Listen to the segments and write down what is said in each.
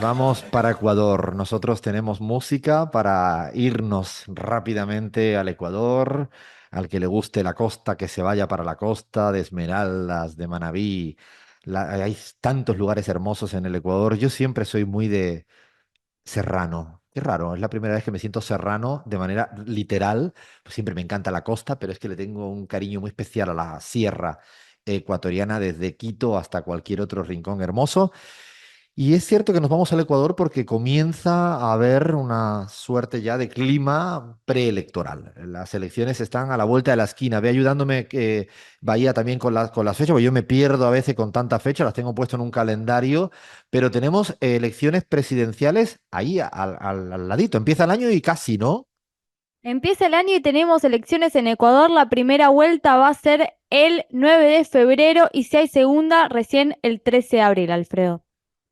Vamos para Ecuador. Nosotros tenemos música para irnos rápidamente al Ecuador. Al que le guste la costa, que se vaya para la costa de Esmeraldas, de Manabí. Hay tantos lugares hermosos en el Ecuador. Yo siempre soy muy de serrano. Es raro, es la primera vez que me siento serrano de manera literal. Pues siempre me encanta la costa, pero es que le tengo un cariño muy especial a la sierra ecuatoriana, desde Quito hasta cualquier otro rincón hermoso. Y es cierto que nos vamos al Ecuador porque comienza a haber una suerte ya de clima preelectoral. Las elecciones están a la vuelta de la esquina. Ve ayudándome que vaya también con las fechas, porque yo me pierdo a veces con tanta fecha, las tengo puesto en un calendario, pero tenemos elecciones presidenciales ahí al ladito. Empieza el año y casi, ¿no? Empieza el año y tenemos elecciones en Ecuador. La primera vuelta va a ser el 9 de febrero y si hay segunda, recién el 13 de abril, Alfredo.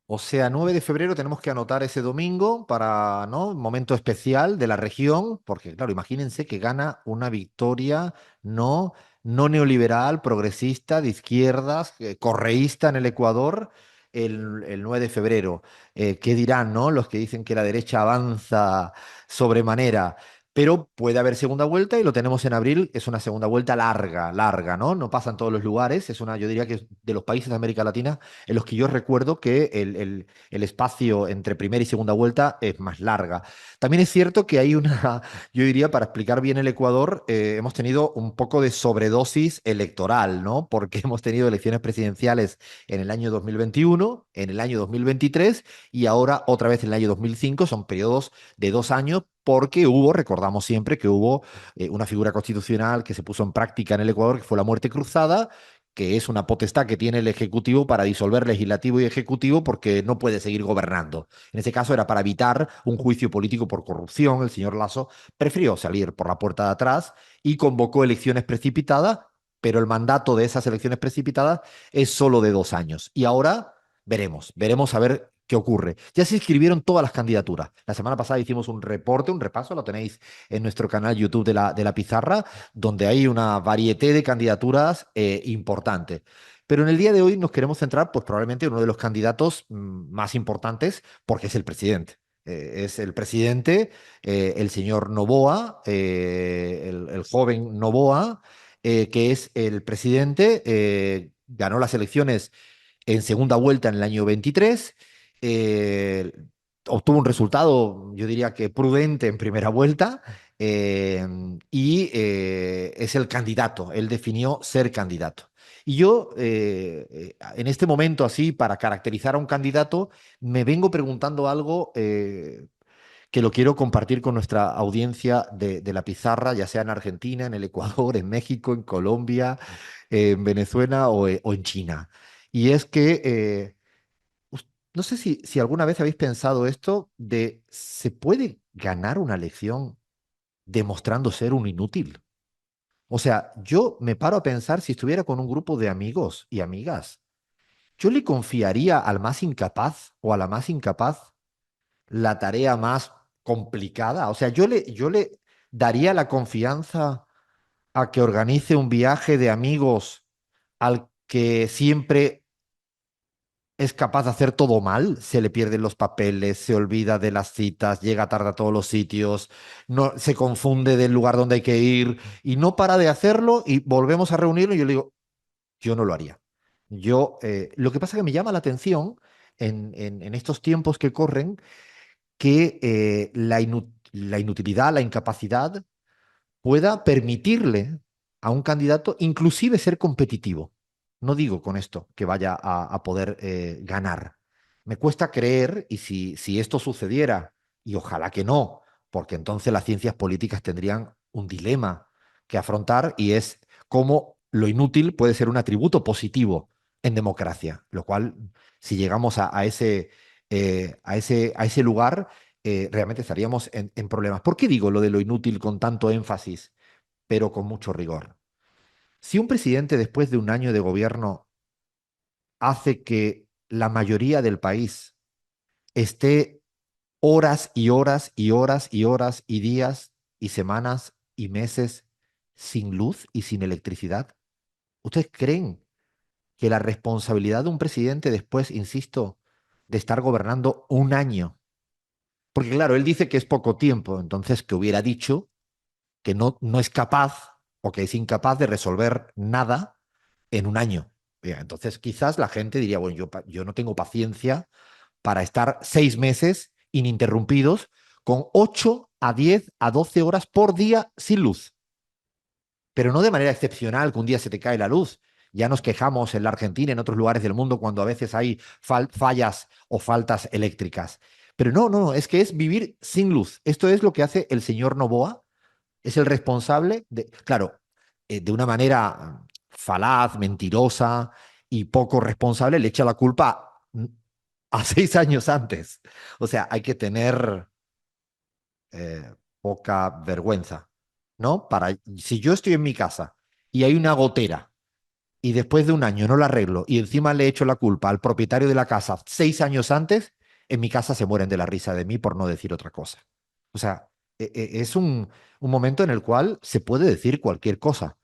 O sea, 9 de febrero tenemos que anotar ese domingo para, ¿no? Un momento especial de la región, porque claro, imagínense que gana una victoria no, no neoliberal, progresista, de izquierdas, correísta en el Ecuador el 9 de febrero. ¿Qué dirán, no? Los que dicen que la derecha avanza sobremanera. Pero puede haber segunda vuelta y lo tenemos en abril. Es una segunda vuelta larga, larga, ¿no? No pasa en todos los lugares. Es una, yo diría que es de los países de América Latina en los que yo recuerdo que el espacio entre primera y segunda vuelta es más larga. También es cierto que hay una, yo diría, para explicar bien el Ecuador, hemos tenido un poco de sobredosis electoral, ¿no? Porque hemos tenido elecciones presidenciales en el año 2021, en el año 2023 y ahora otra vez en el año 2005. Son periodos de 2 años porque hubo, recordamos siempre que hubo una figura constitucional que se puso en práctica en el Ecuador, que fue la muerte cruzada, que es una potestad que tiene el Ejecutivo para disolver Legislativo y Ejecutivo porque no puede seguir gobernando. En ese caso era para evitar un juicio político por corrupción. El señor Lasso prefirió salir por la puerta de atrás y convocó elecciones precipitadas, pero el mandato de esas elecciones precipitadas es solo de 2 años. Y ahora veremos a ver qué ocurre. Ya se inscribieron todas las candidaturas. La semana pasada hicimos un reporte, un repaso, lo tenéis en nuestro canal YouTube de la Pizarra, donde hay una varieté de candidaturas importantes. Pero en el día de hoy nos queremos centrar, pues probablemente en uno de los candidatos más importantes, porque es el presidente. Es el presidente, el señor Noboa, el joven Noboa, que es el presidente, ganó las elecciones en segunda vuelta en el año 23, eh, obtuvo un resultado, yo diría que prudente en primera vuelta, eh, y es el candidato, él definió ser candidato. Y yo, en este momento, así, para caracterizar a un candidato, me vengo preguntando algo que lo quiero compartir con nuestra audiencia de la pizarra, ya sea en Argentina, en el Ecuador, en México, en Colombia, en Venezuela o en China. Y es que no sé si alguna vez habéis pensado esto de, ¿se puede ganar una elección demostrando ser un inútil? O sea, yo me paro a pensar si estuviera con un grupo de amigos y amigas, yo le confiaría al más incapaz o a la más incapaz la tarea más complicada. O sea, yo le daría la confianza a que organice un viaje de amigos al que siempre es capaz de hacer todo mal, se le pierden los papeles, se olvida de las citas, llega tarde a todos los sitios, no, se confunde del lugar donde hay que ir y no para de hacerlo y volvemos a reunirlo y yo le digo, yo no lo haría. Lo que pasa es que me llama la atención en estos tiempos que corren que la inutilidad, la incapacidad pueda permitirle a un candidato inclusive ser competitivo. No digo con esto que vaya a poder ganar. Me cuesta creer, y si esto sucediera, y ojalá que no, porque entonces las ciencias políticas tendrían un dilema que afrontar y es cómo lo inútil puede ser un atributo positivo en democracia, lo cual, si llegamos a ese lugar, realmente estaríamos en problemas. ¿Por qué digo lo de lo inútil con tanto énfasis, pero con mucho rigor? Si un presidente después de un año de gobierno hace que la mayoría del país esté horas y horas y horas y horas y días y semanas y meses sin luz y sin electricidad, ¿ustedes creen que la responsabilidad de un presidente después, insisto, de estar gobernando un año. Porque claro, él dice que es poco tiempo, entonces que hubiera dicho que no es capaz o que es incapaz de resolver nada en un año. Bien, entonces quizás la gente diría, bueno, yo no tengo paciencia para estar 6 meses ininterrumpidos con 8 a 10 a 12 horas por día sin luz. Pero no de manera excepcional, que un día se te cae la luz. Ya nos quejamos en la Argentina y en otros lugares del mundo cuando a veces hay fallas o faltas eléctricas. Pero no, es que es vivir sin luz. Esto es lo que hace el señor Noboa. Es el responsable de, claro, de una manera falaz, mentirosa y poco responsable, le echa la culpa a 6 años antes. O sea, hay que tener poca vergüenza, ¿no? Si yo estoy en mi casa y hay una gotera y después de un año no la arreglo y encima le echo la culpa al propietario de la casa 6 años antes, en mi casa se mueren de la risa de mí por no decir otra cosa. O sea, es un momento en el cual se puede decir cualquier cosa.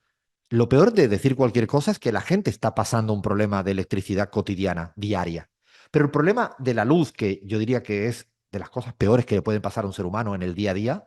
Lo peor de decir cualquier cosa es que la gente está pasando un problema de electricidad cotidiana, diaria. Pero el problema de la luz, que yo diría que es de las cosas peores que le pueden pasar a un ser humano en el día a día,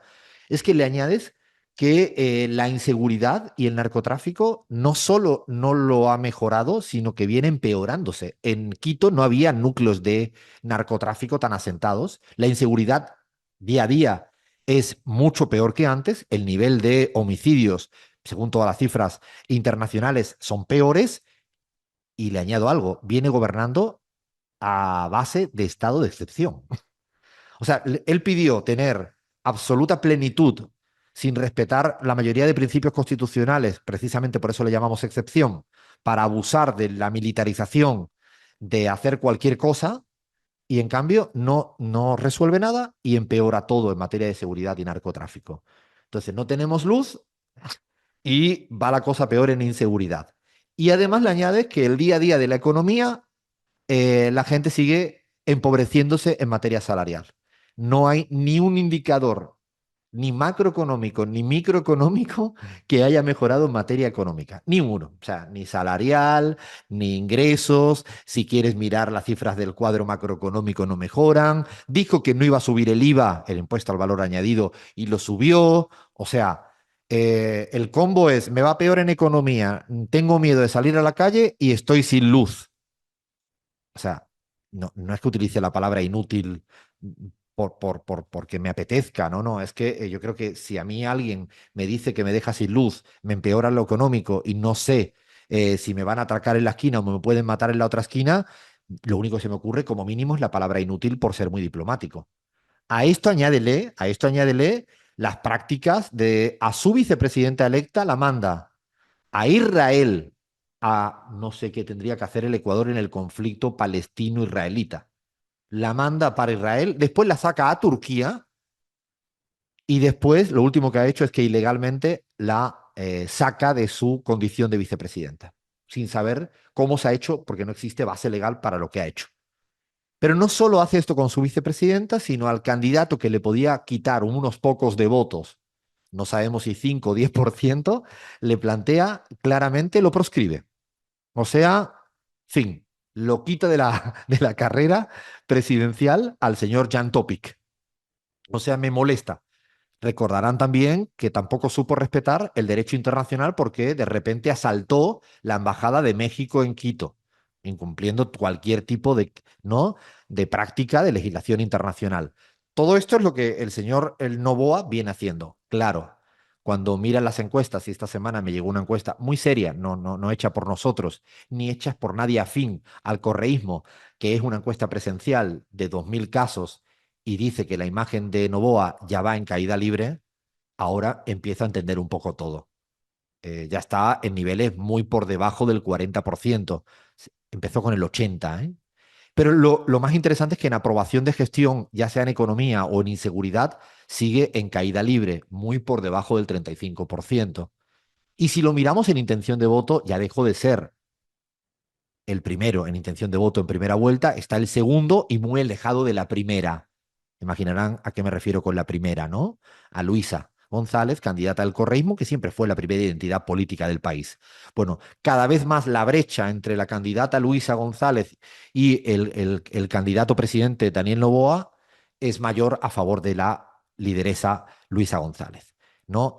es que le añades que la inseguridad y el narcotráfico no solo no lo ha mejorado, sino que viene empeorándose. En Quito no había núcleos de narcotráfico tan asentados. La inseguridad día a día es mucho peor que antes. El nivel de homicidios, según todas las cifras internacionales, son peores. Y le añado algo, viene gobernando a base de estado de excepción. O sea, él pidió tener absoluta plenitud sin respetar la mayoría de principios constitucionales, precisamente por eso le llamamos excepción, para abusar de la militarización, de hacer cualquier cosa, y en cambio no resuelve nada y empeora todo en materia de seguridad y narcotráfico. Entonces, no tenemos luz y va la cosa peor en inseguridad. Y además le añades que el día a día de la economía, la gente sigue empobreciéndose en materia salarial. No hay ni un indicador, ni macroeconómico, ni microeconómico, que haya mejorado en materia económica. Ni uno. O sea, ni salarial, ni ingresos. Si quieres mirar las cifras del cuadro macroeconómico, no mejoran. Dijo que no iba a subir el IVA, el impuesto al valor añadido, y lo subió. O sea, el combo es, me va peor en economía, tengo miedo de salir a la calle y estoy sin luz. O sea, no es que utilice la palabra inútil porque me apetezca, no, es que yo creo que si a mí alguien me dice que me deja sin luz, me empeora lo económico y no sé si me van a atracar en la esquina o me pueden matar en la otra esquina, lo único que se me ocurre como mínimo es la palabra inútil por ser muy diplomático. A esto añádele las prácticas de a su vicepresidenta electa la manda a Israel, a no sé qué tendría que hacer el Ecuador en el conflicto palestino-israelita. La manda para Israel, después la saca a Turquía y después lo último que ha hecho es que ilegalmente la saca de su condición de vicepresidenta, sin saber cómo se ha hecho, porque no existe base legal para lo que ha hecho. Pero no solo hace esto con su vicepresidenta, sino al candidato que le podía quitar unos pocos de votos, no sabemos si 5 o 10%, le plantea claramente, lo proscribe. O sea, fin, lo quita de la carrera presidencial al señor Jan Topic. O sea, me molesta. Recordarán también que tampoco supo respetar el derecho internacional porque de repente asaltó la embajada de México en Quito, incumpliendo cualquier tipo ¿no? de práctica de legislación internacional. Todo esto es lo que el señor El Noboa viene haciendo. Claro, cuando miran las encuestas, y esta semana me llegó una encuesta muy seria, no hecha por nosotros, ni hecha por nadie afín al correísmo, que es una encuesta presencial de 2.000 casos y dice que la imagen de Noboa ya va en caída libre, ahora empiezo a entender un poco todo. Ya está en niveles muy por debajo del 40%. Empezó con el 80%, ¿eh? Pero lo más interesante es que en aprobación de gestión, ya sea en economía o en inseguridad, sigue en caída libre, muy por debajo del 35%. Y si lo miramos en intención de voto, ya dejó de ser el primero en intención de voto en primera vuelta, está el segundo y muy alejado de la primera. Imaginarán a qué me refiero con la primera, ¿no? A Luisa. González, candidata del correísmo, que siempre fue la primera identidad política del país. Bueno, cada vez más la brecha entre la candidata Luisa González y el candidato presidente Daniel Noboa es mayor a favor de la lideresa Luisa González. ¿No?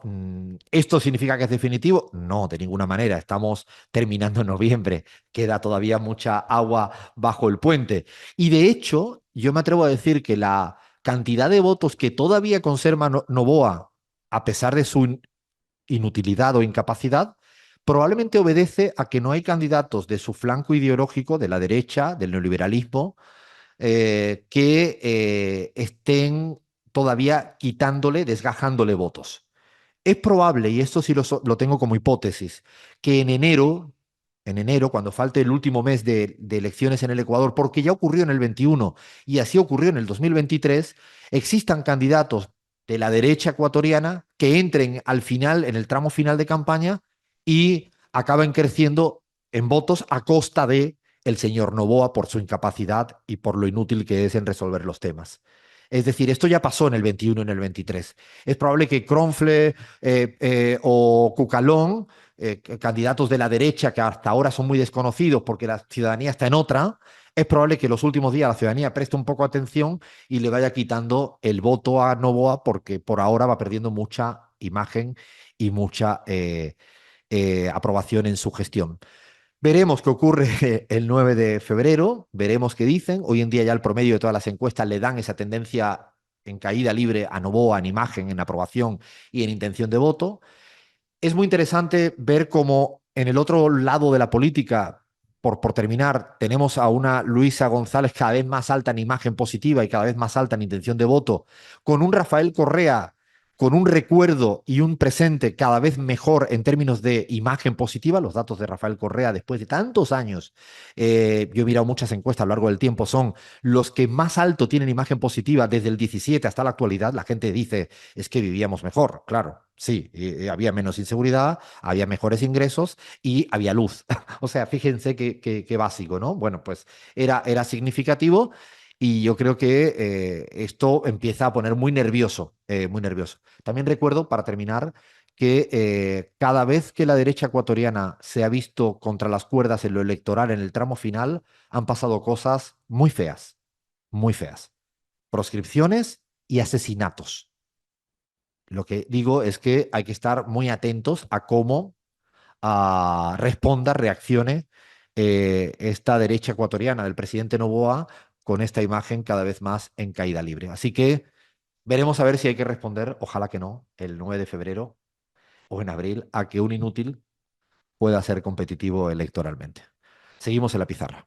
¿Esto significa que es definitivo? No, de ninguna manera. Estamos terminando en noviembre. Queda todavía mucha agua bajo el puente. Y de hecho, yo me atrevo a decir que la cantidad de votos que todavía conserva Noboa, a pesar de su inutilidad o incapacidad, probablemente obedece a que no hay candidatos de su flanco ideológico, de la derecha, del neoliberalismo, que estén todavía quitándole, desgajándole votos. Es probable, y esto sí lo tengo como hipótesis, que en enero, cuando falte el último mes de elecciones en el Ecuador, porque ya ocurrió en el 21 y así ocurrió en el 2023, existan candidatos de la derecha ecuatoriana que entren al final, en el tramo final de campaña y acaben creciendo en votos a costa de el señor Noboa por su incapacidad y por lo inútil que es en resolver los temas. Es decir, esto ya pasó en el 21 y en el 23. Es probable que Cronfle o Cucalón, candidatos de la derecha que hasta ahora son muy desconocidos porque la ciudadanía está en otra, es probable que los últimos días la ciudadanía preste un poco atención y le vaya quitando el voto a Novoa porque por ahora va perdiendo mucha imagen y mucha aprobación en su gestión. Veremos qué ocurre el 9 de febrero, veremos qué dicen. Hoy en día ya el promedio de todas las encuestas le dan esa tendencia en caída libre a Novoa en imagen, en aprobación y en intención de voto. Es muy interesante ver cómo en el otro lado de la política, por terminar, tenemos a una Luisa González cada vez más alta en imagen positiva y cada vez más alta en intención de voto, con un Rafael Correa con un recuerdo y un presente cada vez mejor en términos de imagen positiva. Los datos de Rafael Correa después de tantos años, yo he mirado muchas encuestas a lo largo del tiempo, son los que más alto tienen imagen positiva desde el 17 hasta la actualidad. La gente dice, es que vivíamos mejor, claro. Sí, había menos inseguridad, había mejores ingresos y había luz. O sea, fíjense qué básico, ¿no? Bueno, pues era significativo y yo creo que esto empieza a poner muy nervioso, muy nervioso. También recuerdo, para terminar, que cada vez que la derecha ecuatoriana se ha visto contra las cuerdas en lo electoral en el tramo final, han pasado cosas muy feas, muy feas. Proscripciones y asesinatos. Lo que digo es que hay que estar muy atentos a cómo responda, reaccione esta derecha ecuatoriana del presidente Noboa con esta imagen cada vez más en caída libre. Así que veremos a ver si hay que responder, ojalá que no, el 9 de febrero o en abril, a que un inútil pueda ser competitivo electoralmente. Seguimos en la pizarra.